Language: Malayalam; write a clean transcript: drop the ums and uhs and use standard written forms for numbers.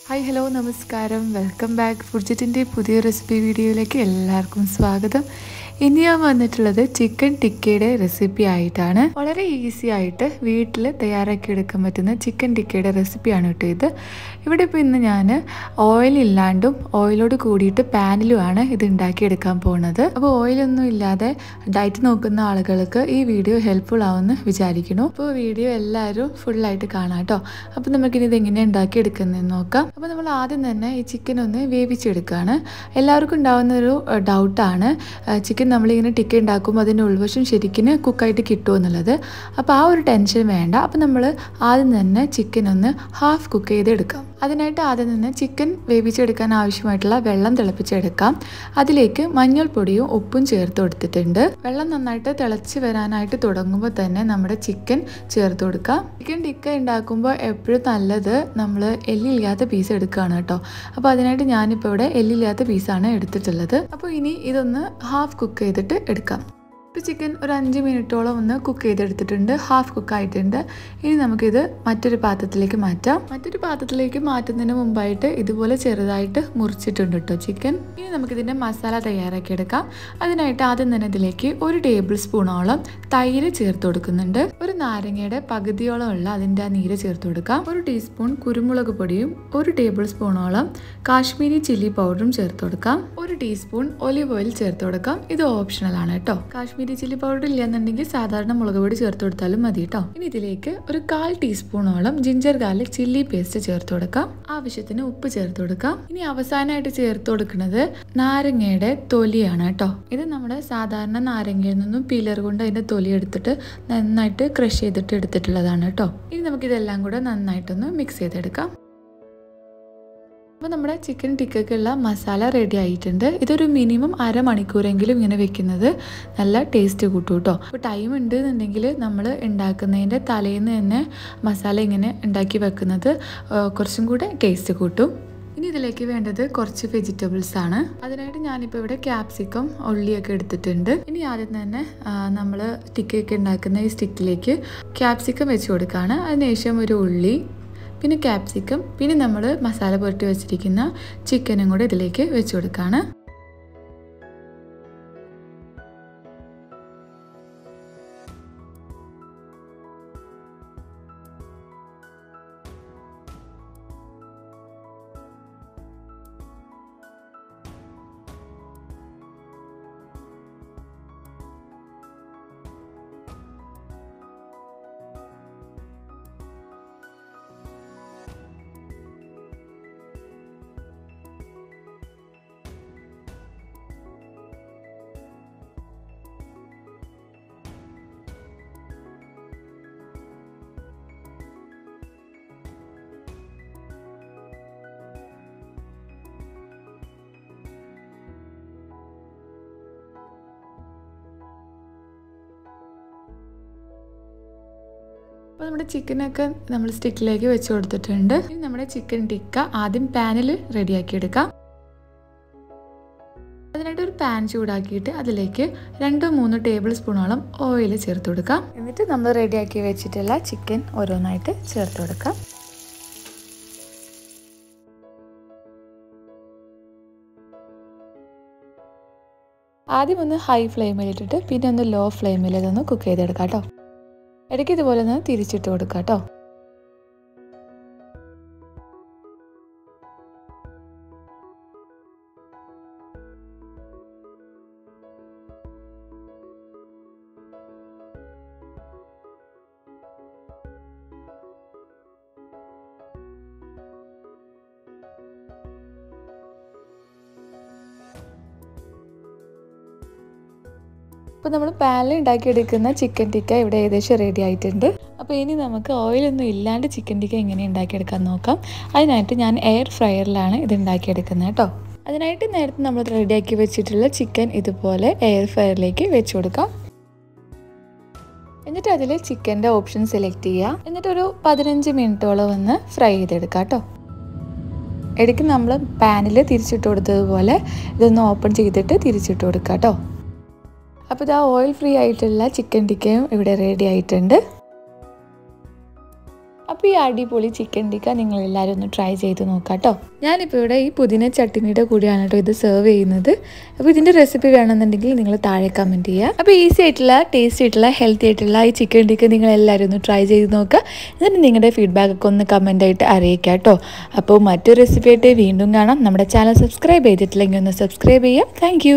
ഹായ് ഹലോ നമസ്കാരം വെൽക്കം ബാക്ക് ഫുഡ്ജറ്റിൻ്റെ പുതിയ റെസിപ്പി വീഡിയോയിലേക്ക് എല്ലാവർക്കും സ്വാഗതം. ഇനി ഞാൻ വന്നിട്ടുള്ളത് ചിക്കൻ ടിക്കയുടെ റെസിപ്പി ആയിട്ടാണ്. വളരെ ഈസി ആയിട്ട് വീട്ടിൽ തയ്യാറാക്കി എടുക്കാൻ പറ്റുന്ന ചിക്കൻ ടിക്കയുടെ റെസിപ്പിയാണ് കേട്ടോ ഇത്. ഇവിടെ ഇപ്പോൾ ഇന്ന് ഞാൻ ഓയിൽ ഇല്ലാണ്ടും ഓയിലോട് കൂടിയിട്ട് പാനിലുമാണ് ഇത് ഉണ്ടാക്കിയെടുക്കാൻ പോകുന്നത്. അപ്പോൾ ഓയിലൊന്നും ഇല്ലാതെ ഡയറ്റ് നോക്കുന്ന ആളുകൾക്ക് ഈ വീഡിയോ ഹെൽപ്ഫുൾ ആവുമെന്ന് വിചാരിക്കുന്നു. അപ്പോൾ വീഡിയോ എല്ലാവരും ഫുള്ളായിട്ട് കാണാം കേട്ടോ. അപ്പോൾ നമുക്കിനി ഇത് എങ്ങനെയാണ് ഉണ്ടാക്കിയെടുക്കുന്നതെന്ന് നോക്കാം. അപ്പോൾ നമ്മൾ ആദ്യം തന്നെ ഈ ചിക്കൻ ഒന്ന് വേവിച്ചെടുക്കുകയാണ്. എല്ലാവർക്കും ഉണ്ടാകുന്നൊരു ഡൗട്ടാണ് ചിക്കൻ നമ്മളിങ്ങനെ ടിക്ക ഉണ്ടാക്കുമ്പോൾ അതിൻ്റെ ഉൾവശം ശരിക്കും കുക്കായിട്ട് കിട്ടുമെന്നുള്ളത്. അപ്പോൾ ആ ഒരു ടെൻഷൻ വേണ്ട. അപ്പോൾ നമ്മൾ ആദ്യം തന്നെ ചിക്കൻ ഒന്ന് ഹാഫ് കുക്ക് ചെയ്തെടുക്കാം. അതിനായിട്ട് ആദ്യം തന്നെ ചിക്കൻ വേവിച്ചെടുക്കാൻ ആവശ്യമായിട്ടുള്ള വെള്ളം തിളപ്പിച്ചെടുക്കാം. അതിലേക്ക് മഞ്ഞൾപ്പൊടിയും ഉപ്പും ചേർത്ത് കൊടുത്തിട്ടുണ്ട്. വെള്ളം നന്നായിട്ട് തിളച്ച് വരാനായിട്ട് തുടങ്ങുമ്പോൾ തന്നെ നമ്മുടെ ചിക്കൻ ചേർത്ത് കൊടുക്കാം. ചിക്കൻ ടിക്ക ഉണ്ടാക്കുമ്പോൾ എപ്പോഴും നല്ലത് നമ്മൾ എല്ലില്ലാത്ത പീസ് എടുക്കുകയാണ് കേട്ടോ. അപ്പോൾ അതിനായിട്ട് ഞാനിപ്പോൾ ഇവിടെ എല്ലില്ലാത്ത പീസാണ് എടുത്തിട്ടുള്ളത്. അപ്പോൾ ഇനി ഇതൊന്ന് ഹാഫ് കുക്ക് ചെയ്തിട്ട് എടുക്കാം. ഇപ്പോൾ ചിക്കൻ ഒരു 5 മിനിറ്റോളം ഒന്ന് കുക്ക് ചെയ്തെടുത്തിട്ടുണ്ട്. ഹാഫ് കുക്കായിട്ടുണ്ട്. ഇനി നമുക്കിത് മറ്റൊരു പാത്രത്തിലേക്ക് മാറ്റാം. മറ്റൊരു പാത്രത്തിലേക്ക് മാറ്റുന്നതിന് മുമ്പായിട്ട് ഇതുപോലെ ചെറുതായിട്ട് മുറിച്ചിട്ടുണ്ട് കേട്ടോ ചിക്കൻ. ഇനി നമുക്കിതിൻ്റെ മസാല തയ്യാറാക്കി എടുക്കാം. അതിനായിട്ട് ആദ്യം തന്നെ ഇതിലേക്ക് 1 ടേബിൾ സ്പൂണോളം തൈര് ചേർത്ത് കൊടുക്കുന്നുണ്ട്. ഒരു നാരങ്ങയുടെ പകുതിയോളം ഉള്ള അതിൻ്റെ ആ നീര് ചേർത്ത് കൊടുക്കാം. 1 ടീസ്പൂൺ കുരുമുളക് പൊടിയും 1 ടേബിൾ സ്പൂണോളം കാശ്മീരി ചില്ലി പൗഡറും ചേർത്ത് കൊടുക്കാം. 1 ടീസ്പൂൺ ഒലിവ് ഓയിൽ ചേർത്ത് കൊടുക്കാം. ഇത് ഓപ്ഷണൽ ആണ് കേട്ടോ. കാശ്മീരി ചില്ലി പൗഡർ ഇല്ലാന്നുണ്ടെങ്കിൽ സാധാരണ മുളക് പൊടി ചേർത്ത് കൊടുത്താലും മതി കേട്ടോ. ഇനി ഇതിലേക്ക് ഒരു 1/4 ടീസ്പൂണോളം ജിഞ്ചർ ഗാർലിക് ചില്ലി പേസ്റ്റ് ചേർത്ത് കൊടുക്കാം. ആവശ്യത്തിന് ഉപ്പ് ചേർത്ത് കൊടുക്കാം. ഇനി അവസാനമായിട്ട് ചേർത്ത് കൊടുക്കുന്നത് നാരങ്ങയുടെ തൊലിയാണ് കേട്ടോ. ഇത് നമ്മുടെ സാധാരണ നാരങ്ങയിൽ നിന്നും പീലർ കൊണ്ട് അതിന്റെ തൊലി എടുത്തിട്ട് നന്നായിട്ട് ക്രഷ് ചെയ്തിട്ട് എടുത്തിട്ടുള്ളതാണ് കേട്ടോ. ഇനി നമുക്കിതെല്ലാം കൂടെ നന്നായിട്ടൊന്ന് മിക്സ് ചെയ്തെടുക്കാം. അപ്പോൾ നമ്മുടെ ചിക്കൻ ടിക്കയ്ക്കുള്ള മസാല റെഡി ആയിട്ടുണ്ട്. ഇതൊരു മിനിമം അരമണിക്കൂറെങ്കിലും ഇങ്ങനെ വെക്കുന്നത് നല്ല ടേസ്റ്റ് കൂട്ടും കേട്ടോ. അപ്പോൾ ടൈം ഉണ്ട് എന്നുണ്ടെങ്കിൽ നമ്മൾ ഉണ്ടാക്കുന്നതിൻ്റെ തലേന്ന് തന്നെ മസാല ഇങ്ങനെ ഉണ്ടാക്കി വെക്കുന്നത് കുറച്ചും കൂടെ ടേസ്റ്റ് കൂട്ടും. ഇനി ഇതിലേക്ക് വേണ്ടത് കുറച്ച് വെജിറ്റബിൾസ് ആണ്. അതിനായിട്ട് ഞാനിപ്പോൾ ഇവിടെ ക്യാപ്സിക്കം ഉള്ളിയൊക്കെ എടുത്തിട്ടുണ്ട്. ഇനി ആദ്യം തന്നെ നമ്മൾ ടിക്കയൊക്കെ ഉണ്ടാക്കുന്ന ഈ സ്റ്റിക്കിലേക്ക് ക്യാപ്സിക്കം വെച്ച് കൊടുക്കുകയാണ്. അതിനുശേഷം ഒരു ഉള്ളി, പിന്നെ ക്യാപ്സിക്കം, പിന്നെ നമ്മൾ മസാല പുരട്ടി വെച്ചിരിക്കുന്ന ചിക്കനും കൂടെ ഇതിലേക്ക് വെച്ച് കൊടുക്കുകയാണ്. അപ്പോൾ നമ്മുടെ ചിക്കനൊക്കെ നമ്മൾ സ്റ്റിക്കിലേക്ക് വെച്ച് കൊടുത്തിട്ടുണ്ട്. ഇനി നമ്മുടെ ചിക്കൻ ടിക്ക ആദ്യം പാനിൽ റെഡിയാക്കി എടുക്കാം. അതിനായിട്ട് ഒരു പാൻ ചൂടാക്കിയിട്ട് അതിലേക്ക് 2-3 ടേബിൾ സ്പൂണോളം ഓയിൽ ചേർത്ത് കൊടുക്കാം. എന്നിട്ട് നമ്മൾ റെഡിയാക്കി വെച്ചിട്ടുള്ള ചിക്കൻ ഓരോന്നായിട്ട് ചേർത്ത് കൊടുക്കാം. ആദ്യം ഒന്ന് ഹൈ ഫ്ലെയിമിലിട്ടിട്ട് പിന്നെ ഒന്ന് ലോ ഫ്ലെയിമിൽ ഇതൊന്ന് കുക്ക് ചെയ്തെടുക്കാം കേട്ടോ. ഇടയ്ക്ക് ഇതുപോലെ ഒന്ന് തിരിച്ചിട്ട് കൊടുക്കാം കേട്ടോ. അപ്പോൾ നമ്മൾ പാനിൽ ഉണ്ടാക്കിയെടുക്കുന്ന ചിക്കൻ ടിക്ക ഇവിടെ ഏകദേശം റെഡി ആയിട്ടുണ്ട്. അപ്പോൾ ഇനി നമുക്ക് ഓയിലൊന്നും ഇല്ലാണ്ട് ചിക്കൻ ടിക്ക എങ്ങനെ ഉണ്ടാക്കിയെടുക്കാൻ നോക്കാം. അതിനായിട്ട് ഞാൻ എയർ ഫ്രയറിലാണ് ഇത് ഉണ്ടാക്കിയെടുക്കുന്നത് കേട്ടോ. അതിനായിട്ട് നേരത്തെ നമ്മൾ റെഡിയാക്കി വെച്ചിട്ടുള്ള ചിക്കൻ ഇതുപോലെ എയർ ഫ്രയറിലേക്ക് വെച്ച് കൊടുക്കാം. എന്നിട്ട് അതിൽ ചിക്കൻ്റെ ഓപ്ഷൻ സെലക്ട് ചെയ്യുക. എന്നിട്ടൊരു 15 മിനിറ്റോളം ഒന്ന് ഫ്രൈ ചെയ്തെടുക്കാം കേട്ടോ. ഇടയ്ക്ക് നമ്മൾ പാനിൽ തിരിച്ചിട്ട് കൊടുത്തതുപോലെ ഇതൊന്ന് ഓപ്പൺ ചെയ്തിട്ട് തിരിച്ചിട്ട് കൊടുക്കാം കേട്ടോ. അപ്പോൾ ഇതാ ഓയിൽ ഫ്രീ ആയിട്ടുള്ള ചിക്കൻ ടിക്കയും ഇവിടെ റെഡി ആയിട്ടുണ്ട്. അപ്പോൾ ഈ അടിപൊളി ചിക്കൻ ടിക്ക നിങ്ങളെല്ലാവരും ഒന്ന് ട്രൈ ചെയ്ത് നോക്കാം കേട്ടോ. ഞാനിപ്പോൾ ഇവിടെ ഈ പുതിന ചട്നിയുടെ കൂടെയാണ് കേട്ടോ ഇത് സെർവ് ചെയ്യുന്നത്. അപ്പോൾ ഇതിൻ്റെ റെസിപ്പി വേണമെന്നുണ്ടെങ്കിൽ നിങ്ങൾ താഴെ കമൻറ്റ് ചെയ്യുക. അപ്പോൾ ഈസി ആയിട്ടുള്ള ടേസ്റ്റി ആയിട്ടുള്ള ഹെൽത്തി ആയിട്ടുള്ള ഈ ചിക്കൻ ടിക്ക നിങ്ങളെല്ലാവരും ഒന്ന് ട്രൈ ചെയ്ത് നോക്കുക. എന്നിട്ട് നിങ്ങളുടെ ഫീഡ്ബാക്കൊക്കെ ഒന്ന് കമൻറ്റായിട്ട് അറിയിക്കുക കേട്ടോ. അപ്പോൾ മറ്റൊരു റെസിപ്പി ആയിട്ട് വീണ്ടും കാണാം. നമ്മുടെ ചാനൽ സബ്സ്ക്രൈബ് ചെയ്തിട്ടില്ലെങ്കിൽ ഒന്ന് സബ്സ്ക്രൈബ് ചെയ്യാം. താങ്ക്